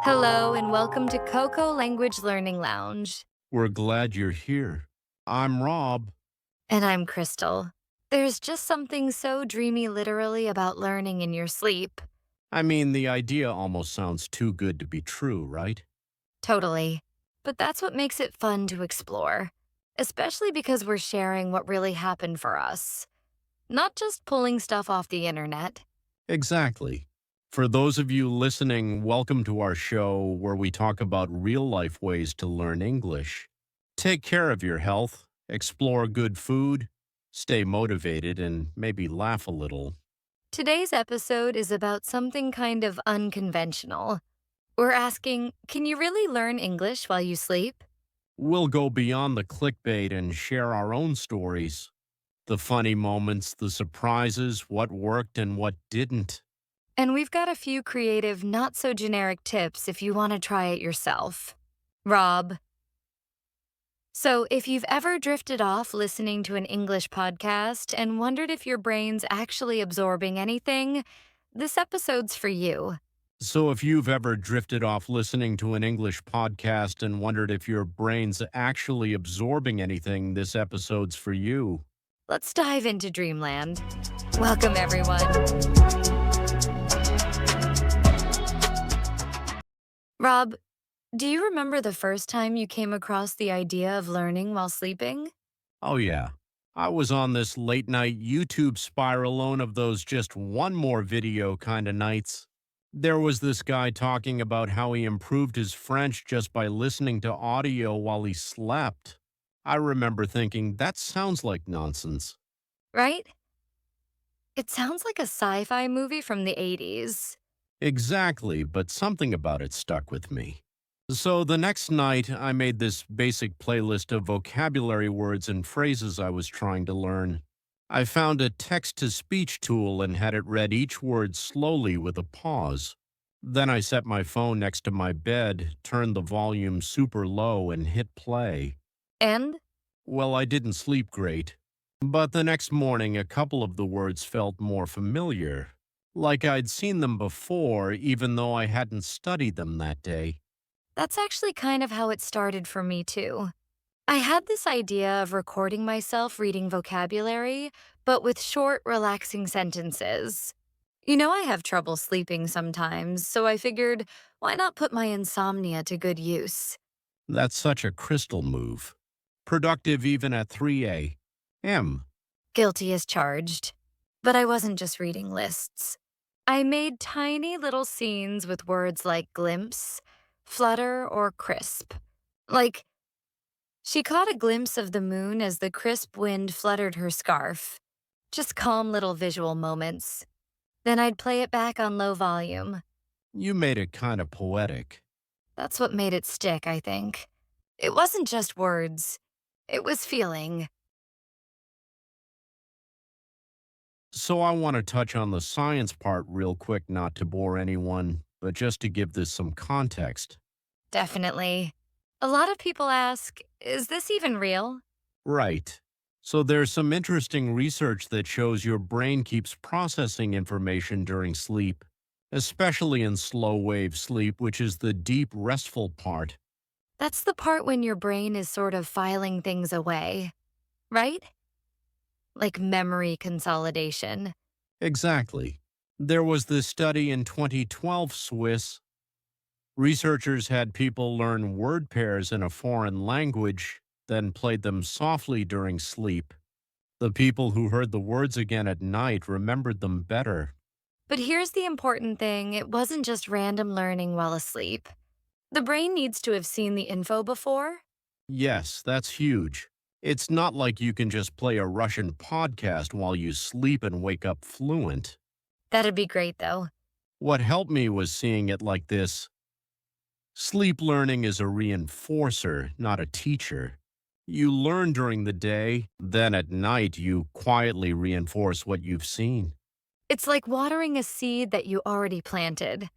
Hello and welcome to KoKo Language Learning Lounge. We're glad you're here. I'm Rob. And I'm Crystal. There's just something so dreamy literally about learning in your sleep. I mean, the idea almost sounds too good to be true, right? Totally. But that's what makes it fun to explore, especially because we're sharing what really happened for us, not just pulling stuff off the internet. Exactly. For those of you listening, welcome to our show where we talk about real life ways to learn English. Take care of your health, explore good food, stay motivated, and maybe laugh a little. Today's episode is about something kind of unconventional. We're asking, can you really learn English while you sleep? We'll go beyond the clickbait and share our own stories. The funny moments, the surprises, what worked and what didn't. And we've got a few creative, not so generic tips if you want to try it yourself. Rob. So, if you've ever drifted off listening to an English podcast and wondered if your brain's actually absorbing anything, this episode's for you. So, if you've ever drifted off listening to an English podcast and wondered if your brain's actually absorbing anything, this episode's for you. Let's dive into Dreamland. Welcome, everyone. Rob, do you remember the first time you came across the idea of learning while sleeping? Oh, yeah. I was on this late night YouTube spiral of those just one more video kind of nights. There was this guy talking about how he improved his French just by listening to audio while he slept. I remember thinking, that sounds like nonsense. Right? It sounds like a sci fi movie from the 80s. Exactly, but something about it stuck with me. So the next night, I made this basic playlist of vocabulary words and phrases I was trying to learn. I found a text to speech tool and had it read each word slowly with a pause. Then I set my phone next to my bed, turned the volume super low, and hit play. And Well, I didn't sleep great. But the next morning, a couple of the words felt more familiar. Like I'd seen them before, even though I hadn't studied them that day. that's actually kind of how it started for me, too. I had this idea of recording myself reading vocabulary, but with short, relaxing sentences. You know, I have trouble sleeping sometimes, so I figured, why not put my insomnia to good use? That's such a crystal move. Productive even at 3 a.m. Guilty as charged. But I wasn't just reading lists. I made tiny little scenes with words like glimpse, flutter, or crisp. Like, she caught a glimpse of the moon as the crisp wind fluttered her scarf. Just calm little visual moments. Then I'd play it back on low volume. You made it kind of poetic. That's what made it stick, I think. It wasn't just words, it was feeling. So I want to touch on the science part real quick, not to bore anyone, but just to give this some context. Definitely. A lot of people ask, is this even real? Right. So there's some interesting research that shows your brain keeps processing information during sleep, especially in slow wave sleep, which is the deep, restful part. That's the part when your brain is sort of filing things away, right? Like memory consolidation. Exactly. There was this study in 2012 Swiss. Researchers had people learn word pairs in a foreign language, then played them softly during sleep. The people who heard the words again at night remembered them better. But here's the important thing, it wasn't just random learning while asleep. The brain needs to have seen the info before. Yes, that's huge. It's not like you can just play a Russian podcast while you sleep and wake up fluent. That'd be great, though. What helped me was seeing it like this. Sleep learning is a reinforcer, not a teacher. You learn during the day, then at night you quietly reinforce what you've seen. It's like watering a seed that you already planted.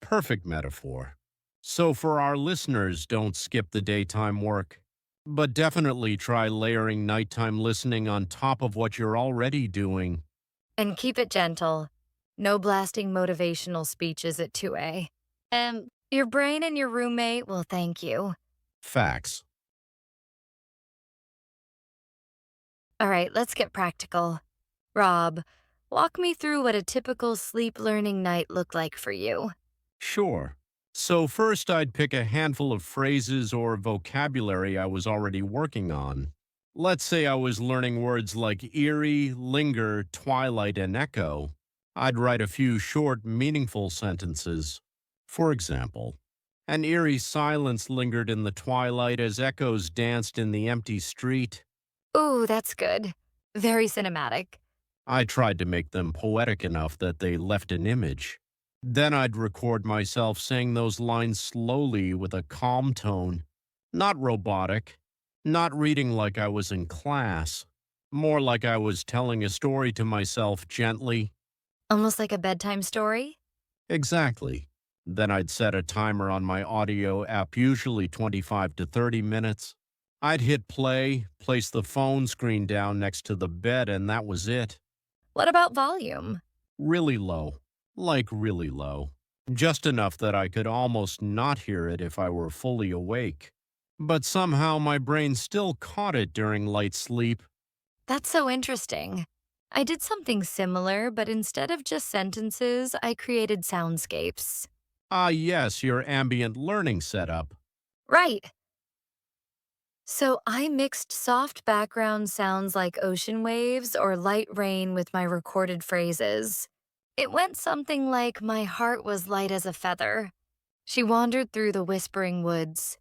Perfect metaphor. So for our listeners, don't skip the daytime work, but definitely try layering nighttime listening on top of what you're already doing. And keep it gentle. No blasting motivational speeches at 2 a.m. Your brain and your roommate will thank you. Facts. All right, let's get practical. Rob, walk me through what a typical sleep learning night looked like for you. Sure. So, first, I'd pick a handful of phrases or vocabulary I was already working on. Let's say I was learning words like eerie, linger, twilight, and echo. I'd write a few short, meaningful sentences. For example, an eerie silence lingered in the twilight as echoes danced in the empty street. Ooh, that's good. Very cinematic. I tried to make them poetic enough that they left an image. Then I'd record myself saying those lines slowly with a calm tone, not robotic, not reading like I was in class, more like I was telling a story to myself gently. Almost like a bedtime story? Exactly. Then I'd set a timer on my audio app, usually 25 to 30 minutes. I'd hit play, place the phone screen down next to the bed, and that was it. What about volume? Really low. Like really low. Just enough that I could almost not hear it if I were fully awake. But somehow my brain still caught it during light sleep. That's so interesting. I did something similar, but instead of just sentences, I created soundscapes. Ah, yes, your ambient learning setup. Right. So I mixed soft background sounds like ocean waves or light rain with my recorded phrases. It went something like, "My heart was light as a feather. She wandered through the whispering woods."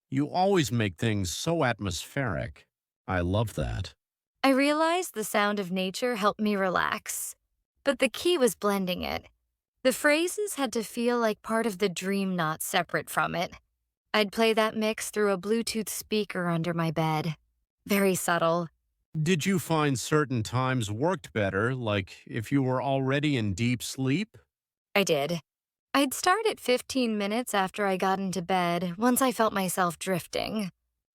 You always make things so atmospheric. I love that. I realized the sound of nature helped me relax. But the key was blending it. The phrases had to feel like part of the dream, not separate from it. I'd play that mix through a Bluetooth speaker under my bed. Very subtle. Did you find certain times worked better, like if you were already in deep sleep? I did. I'd start at 15 minutes after I got into bed once I felt myself drifting.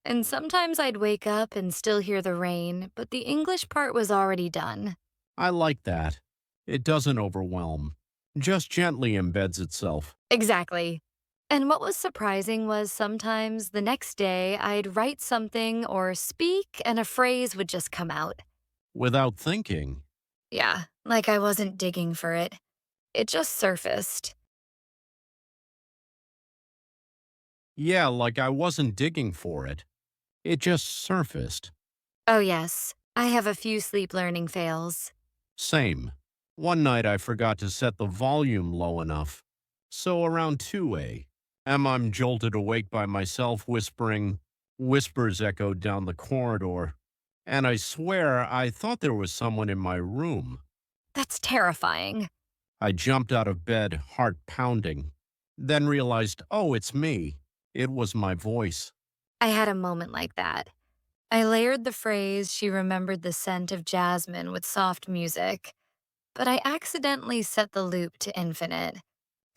And sometimes I'd wake up and still hear the rain, but the English part was already done. I like that. It doesn't overwhelm, just gently embeds itself. Exactly. And what was surprising was sometimes the next day I'd write something or speak and a phrase would just come out. Without thinking. Yeah, like I wasn't digging for it. It just surfaced. Yeah, like I wasn't digging for it. It just surfaced. Oh, yes, I have a few sleep learning fails. Same. One night I forgot to set the volume low enough. So around 2 a.m., I'm jolted awake by myself whispering. Whispers echoed down the corridor. And I swear I thought there was someone in my room. That's terrifying. I jumped out of bed, heart pounding. Then realized, oh, it's me. It was my voice. I had a moment like that. I layered the phrase, "She remembered the scent of jasmine" with soft music, but I accidentally set the loop to infinite.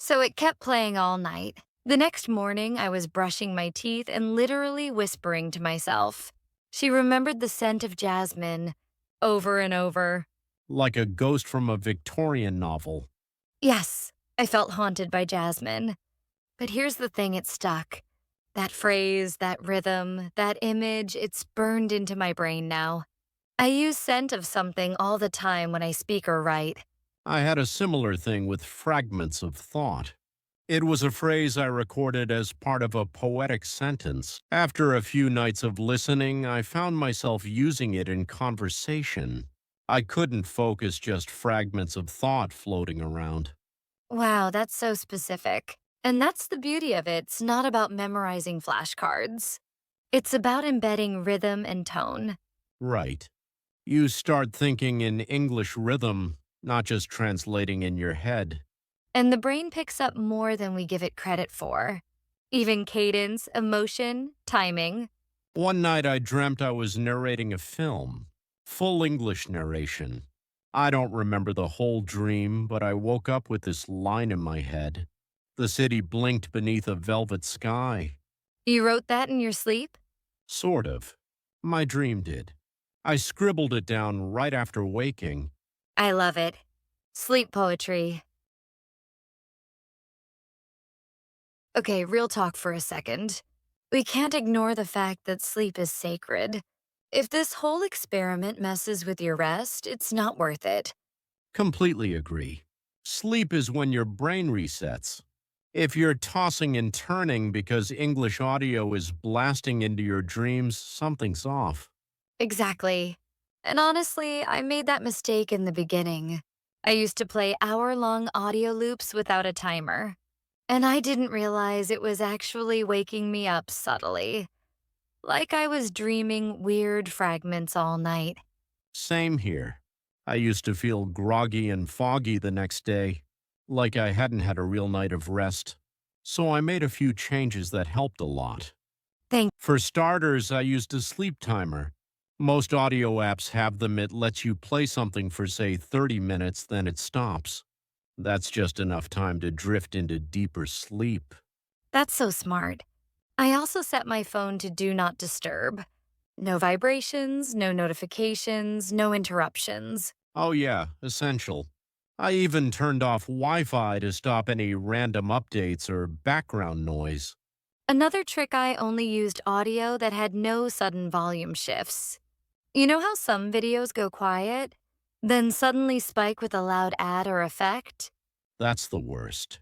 So it kept playing all night. The next morning, I was brushing my teeth and literally whispering to myself. "She remembered the scent of jasmine," over and over. Like a ghost from a Victorian novel. Yes, I felt haunted by jasmine. But here's the thing, it stuck. That phrase, that rhythm, that image, it's burned into my brain now. I use scent of something all the time when I speak or write. I had a similar thing with fragments of thought. It was a phrase I recorded as part of a poetic sentence. After a few nights of listening, I found myself using it in conversation. I couldn't focus, just fragments of thought floating around. Wow, that's so specific. And that's the beauty of it. It's not about memorizing flashcards. It's about embedding rhythm and tone. Right. You start thinking in English rhythm, not just translating in your head. And the brain picks up more than we give it credit for. Even cadence, emotion, timing. One night I dreamt I was narrating a film, full English narration. I don't remember the whole dream, but I woke up with this line in my head. The city blinked beneath a velvet sky. You wrote that in your sleep? Sort of. My dream did. I scribbled it down right after waking. I love it. Sleep poetry. Okay, real talk for a second. We can't ignore the fact that sleep is sacred. If this whole experiment messes with your rest, it's not worth it. Completely agree. Sleep is when your brain resets. If you're tossing and turning because English audio is blasting into your dreams, something's off. Exactly. And honestly, I made that mistake in the beginning. I used to play hour-long audio loops without a timer, and I didn't realize it was actually waking me up subtly, like I was dreaming weird fragments all night. Same here. I used to feel groggy and foggy the next day, like I hadn't had a real night of rest. So I made a few changes that helped a lot. Thank For starters, I used a sleep timer. Most audio apps have them. It lets you play something for, say, 30 minutes, then it stops. That's just enough time to drift into deeper sleep. That's so smart. I also set my phone to do not disturb. No vibrations, no notifications, no interruptions. Oh, yeah, essential. I even turned off Wi Fi to stop any random updates or background noise. Another trick, I only used audio that had no sudden volume shifts. You know how some videos go quiet, then suddenly spike with a loud ad or effect? That's the worst.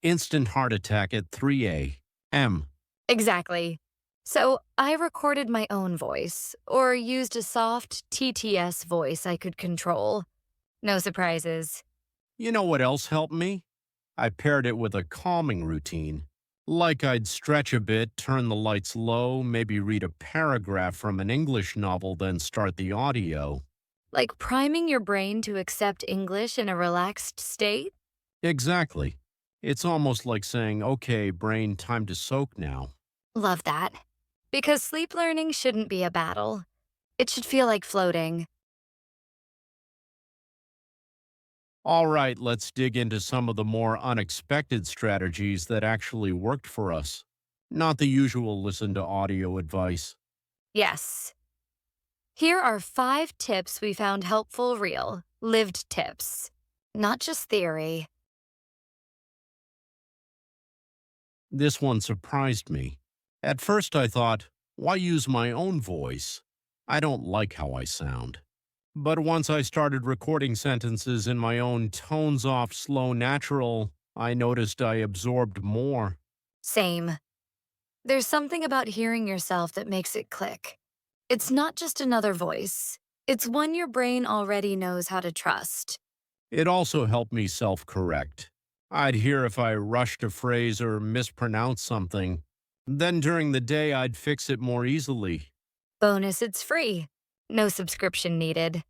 Instant heart attack at 3 a.m. Exactly. So I recorded my own voice, or used a soft TTS voice I could control. No surprises. You know what else helped me? I paired it with a calming routine. Like I'd stretch a bit, turn the lights low, maybe read a paragraph from an English novel, then start the audio. Like priming your brain to accept English in a relaxed state? Exactly. It's almost like saying, okay, brain, time to soak now. Love that. Because sleep learning shouldn't be a battle. It should feel like floating. All right, let's dig into some of the more unexpected strategies that actually worked for us. Not the usual listen to audio advice. Yes. Here are 5 tips we found helpful real, lived tips. Not just theory. This one surprised me. At first, I thought, why use my own voice? I don't like how I sound. But once I started recording sentences in my own tones off, slow, natural, I noticed I absorbed more. Same. There's something about hearing yourself that makes it click. It's not just another voice, it's one your brain already knows how to trust. It also helped me self correct. I'd hear if I rushed a phrase or mispronounced something. Then during the day, I'd fix it more easily. Bonus, it's free. No subscription needed.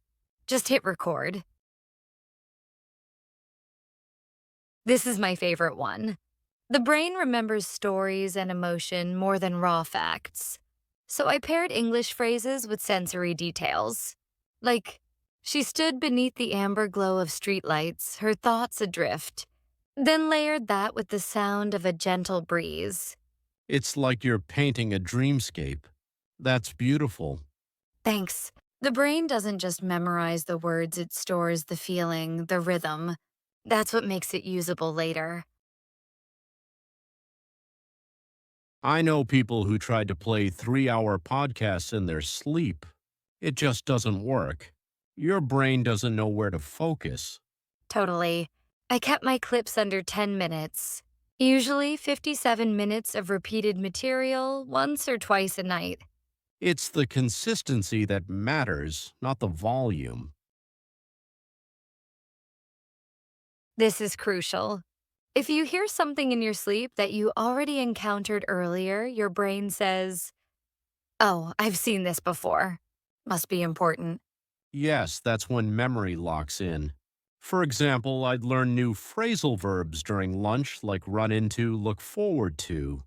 Just hit record. This is my favorite one. The brain remembers stories and emotion more than raw facts. So I paired English phrases with sensory details. Like, she stood beneath the amber glow of streetlights, her thoughts adrift. Then layered that with the sound of a gentle breeze. It's like you're painting a dreamscape. That's beautiful. Thanks. The brain doesn't just memorize the words, it stores the feeling, the rhythm. That's what makes it usable later. I know people who tried to play 3 hour podcasts in their sleep. It just doesn't work. Your brain doesn't know where to focus. Totally. I kept my clips under 10 minutes. Usually 57 minutes of repeated material once or twice a night. It's the consistency that matters, not the volume. This is crucial. If you hear something in your sleep that you already encountered earlier, your brain says, "Oh, I've seen this before. Must be important." Yes, that's when memory locks in. For example, I'd learn new phrasal verbs during lunch, like run into, look forward to.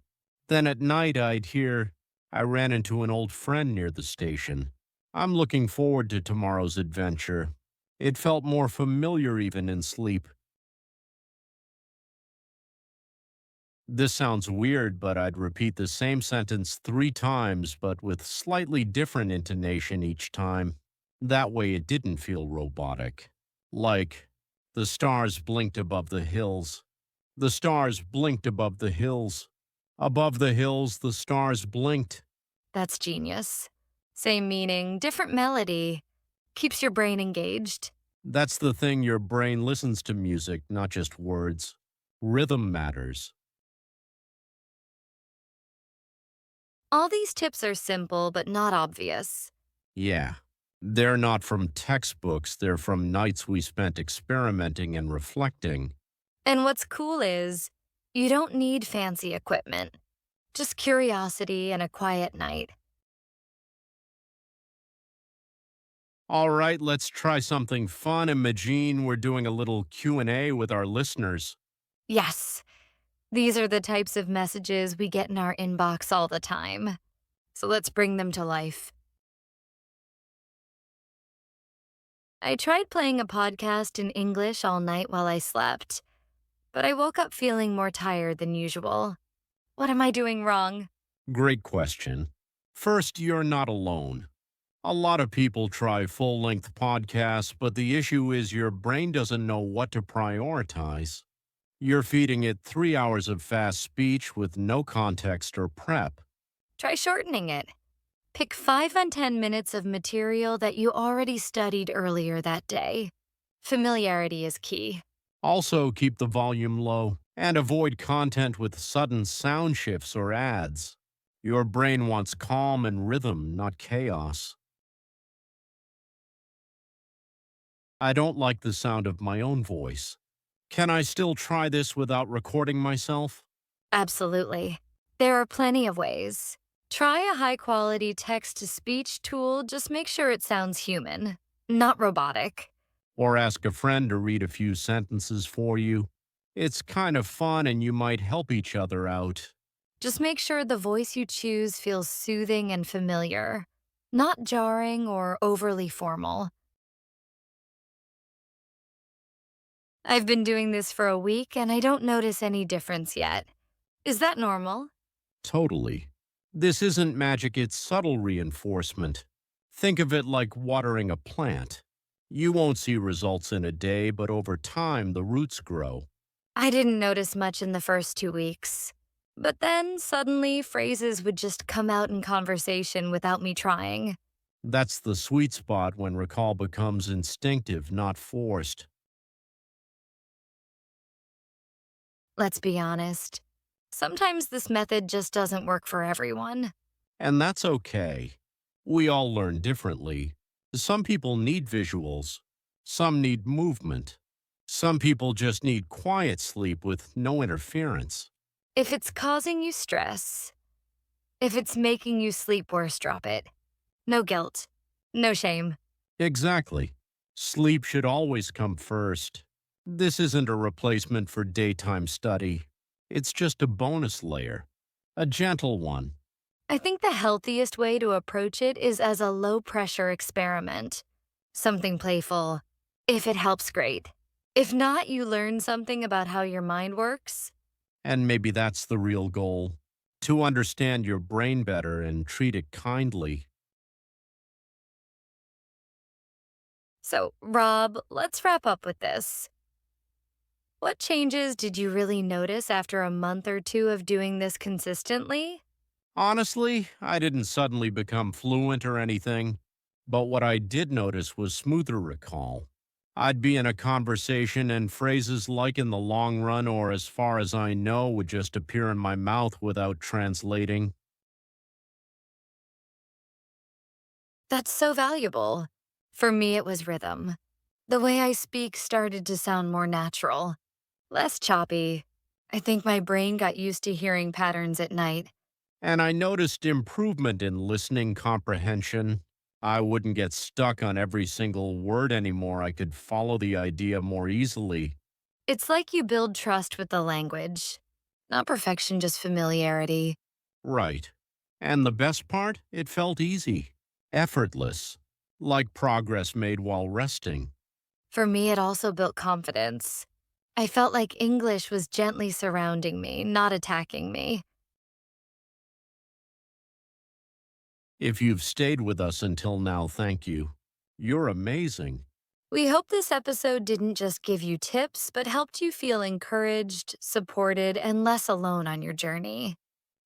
Then at night, I'd hear, I ran into an old friend near the station. I'm looking forward to tomorrow's adventure. It felt more familiar even in sleep. This sounds weird, but I'd repeat the same sentence 3 times, but with slightly different intonation each time. That way it didn't feel robotic. Like, the stars blinked above the hills. The stars blinked above the hills. Above the hills, the stars blinked. That's genius. Same meaning, different melody. Keeps your brain engaged. That's the thing, your brain listens to music, not just words. Rhythm matters. All these tips are simple but not obvious. Yeah. They're not from textbooks, they're from nights we spent experimenting and reflecting. And what's cool is, you don't need fancy equipment, just curiosity and a quiet night. All right, let's try something fun. Imagine we're doing a little Q&A with our listeners. Yes, these are the types of messages we get in our inbox all the time. So let's bring them to life. I tried playing a podcast in English all night while I slept, but I woke up feeling more tired than usual. What am I doing wrong? Great question. First, you're not alone. A lot of people try full-length podcasts, but the issue is your brain doesn't know what to prioritize. You're feeding it 3 hours of fast speech with no context or prep. Try shortening it. Pick 5 and 10 minutes of material that you already studied earlier that day. Familiarity is key. Also, keep the volume low and avoid content with sudden sound shifts or ads. Your brain wants calm and rhythm, not chaos. I don't like the sound of my own voice. Can I still try this without recording myself? Absolutely. There are plenty of ways. Try a high quality text to speech tool, just make sure it sounds human, not robotic. Or ask a friend to read a few sentences for you? It's kind of fun and you might help each other out. Just make sure the voice you choose feels soothing and familiar, not jarring or overly formal. I've been doing this for a week and I don't notice any difference yet. Is that normal? Totally. This isn't magic, it's subtle reinforcement. Think of it like watering a plant. You won't see results in a day, but over time the roots grow. I didn't notice much in the first 2 weeks. But then, suddenly, phrases would just come out in conversation without me trying. That's the sweet spot when recall becomes instinctive, not forced. Let's be honest. Sometimes this method just doesn't work for everyone. And that's okay. We all learn differently. Some people need visuals. Some need movement. Some people just need quiet sleep with no interference. If it's causing you stress, if it's making you sleep worse, drop it. No guilt. No shame. Exactly. Sleep should always come first. This isn't a replacement for daytime study. It's just a bonus layer. A gentle one. I think the healthiest way to approach it is as a low pressure experiment. Something playful. If it helps, great. If not, you learn something about how your mind works. And maybe that's the real goal. To understand your brain better and treat it kindly. So, Rob, let's wrap up with this. What changes did you really notice after a month or two of doing this consistently? Honestly, I didn't suddenly become fluent or anything, but what I did notice was smoother recall. I'd be in a conversation and phrases like in the long run or as far as I know would just appear in my mouth without translating. That's so valuable. For me, it was rhythm. The way I speak started to sound more natural, less choppy. I think my brain got used to hearing patterns at night. And I noticed improvement in listening comprehension. I wouldn't get stuck on every single word anymore. I could follow the idea more easily. It's like you build trust with the language. Not perfection, just familiarity. Right. And the best part? It felt easy, effortless, like progress made while resting. For me, it also built confidence. I felt like English was gently surrounding me, not attacking me. If you've stayed with us until now, thank you. You're amazing. We hope this episode didn't just give you tips, but helped you feel encouraged, supported, and less alone on your journey.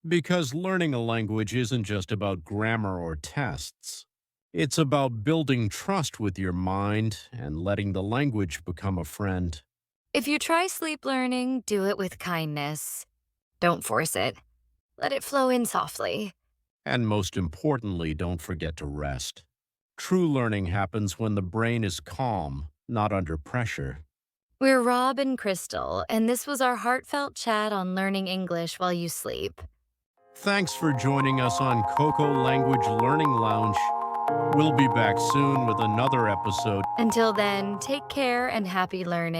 Because learning a language isn't just about grammar or tests. It's about building trust with your mind and letting the language become a friend. If you try sleep learning, do it with kindness. Don't force it. Let it flow in softly. And most importantly, don't forget to rest. True learning happens when the brain is calm, not under pressure. We're Rob and Crystal, and this was our heartfelt chat on learning English while you sleep. Thanks for joining us on KoKo Language Learning Lounge. We'll be back soon with another episode. Until then, take care and happy learning.